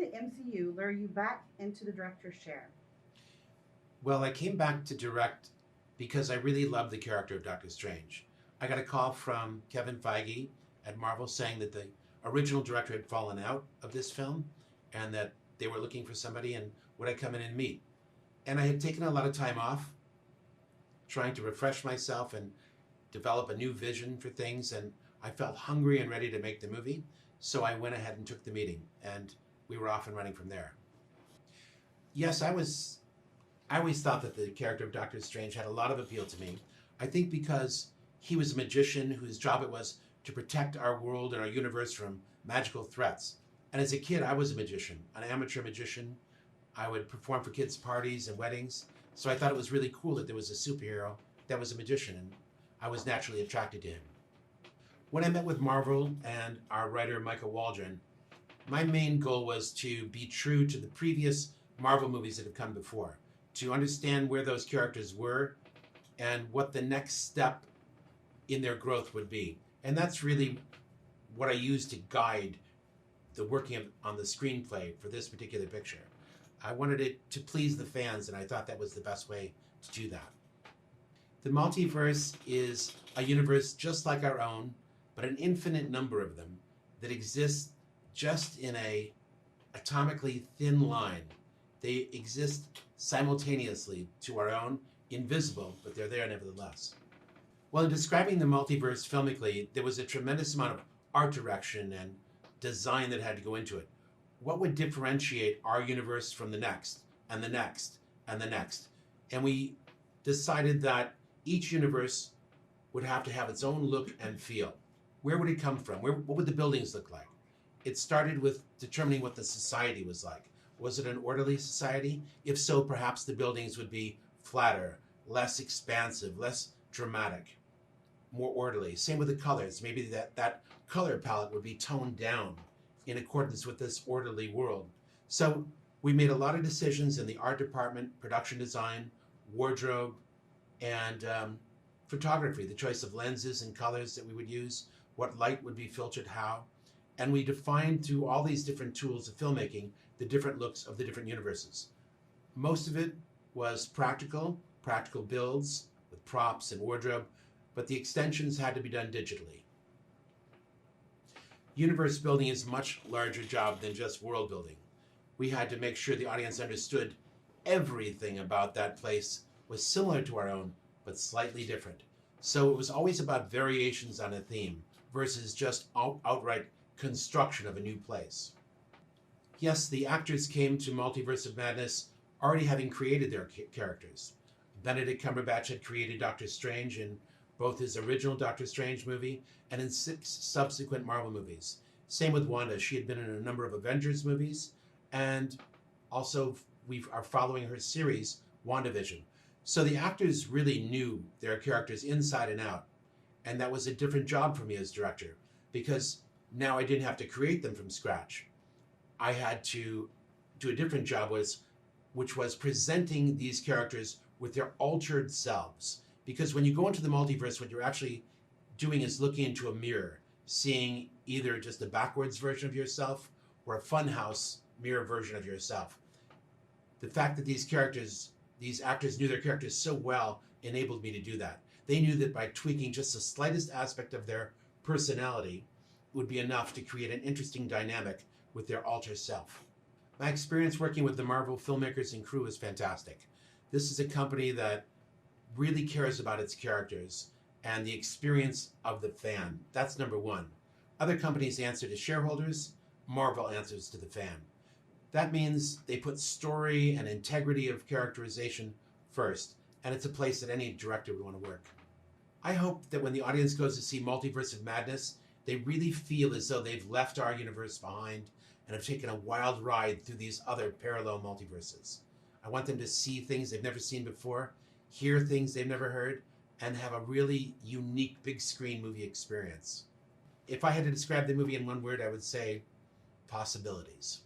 the MCU lure you back into the director's chair? Well, I came back to direct because I really loved the character of Doctor Strange. I got a call from Kevin Feige at Marvel saying that the original director had fallen out of this film and that they were looking for somebody and would I come in and meet. And I had taken a lot of time off trying to refresh myself and develop a new vision for things, and I felt hungry and ready to make the movie. So I went ahead and took the meeting, and we were off and running from there. Yes, I always thought that the character of Doctor Strange had a lot of appeal to me. I think because he was a magician whose job it was to protect our world and our universe from magical threats. And as a kid, I was a magician, an amateur magician. I would perform for kids' parties and weddings. So I thought it was really cool that there was a superhero that was a magician, and I was naturally attracted to him. When I met with Marvel and our writer, Michael Waldron, my main goal was to be true to the previous Marvel movies that have come before, to understand where those characters were and what the next step in their growth would be. And that's really what I used to guide the working on the screenplay for this particular picture. I wanted it to please the fans, and I thought that was the best way to do that. The multiverse is a universe just like our own, but an infinite number of them that exist just in a atomically thin line. They exist simultaneously to our own, invisible, but they're there nevertheless. Well, in describing the multiverse filmically, there was a tremendous amount of art direction and design that had to go into it. What would differentiate our universe from the next, and the next, and the next? And we decided that each universe would have to have its own look and feel. Where would it come from? What would the buildings look like? It started with determining what the society was like. Was it an orderly society? If so, perhaps the buildings would be flatter, less expansive, less dramatic, more orderly. Same with the colors. Maybe that color palette would be toned down in accordance with this orderly world. So we made a lot of decisions in the art department, production design, wardrobe, and photography, the choice of lenses and colors that we would use, what light would be filtered how. And we defined through all these different tools of filmmaking the different looks of the different universes. Most of it was practical builds with props and wardrobe, but the extensions had to be done digitally. Universe building is a much larger job than just world building. We had to make sure the audience understood everything about that place was similar to our own, but slightly different. So it was always about variations on a theme versus just outright construction of a new place. Yes, the actors came to Multiverse of Madness already having created their characters. Benedict Cumberbatch had created Doctor Strange in both his original Doctor Strange movie and in 6 subsequent Marvel movies. Same with Wanda. She had been in a number of Avengers movies, and also we are following her series, WandaVision. So the actors really knew their characters inside and out, and that was a different job for me as director, because now I didn't have to create them from scratch. I had to do a different job, which was presenting these characters with their altered selves. Because when you go into the multiverse, what you're actually doing is looking into a mirror, seeing either just a backwards version of yourself or a funhouse mirror version of yourself. The fact that these actors knew their characters so well enabled me to do that. They knew that by tweaking just the slightest aspect of their personality would be enough to create an interesting dynamic with their alter self. My experience working with the Marvel filmmakers and crew is fantastic. This is a company that really cares about its characters and the experience of the fan. That's number one. Other companies answer to shareholders. Marvel answers to the fan. That means they put story and integrity of characterization first, and it's a place that any director would want to work. I hope that when the audience goes to see Multiverse of Madness, they really feel as though they've left our universe behind and have taken a wild ride through these other parallel multiverses. I want them to see things they've never seen before, hear things they've never heard, and have a really unique big screen movie experience. If I had to describe the movie in one word, I would say possibilities.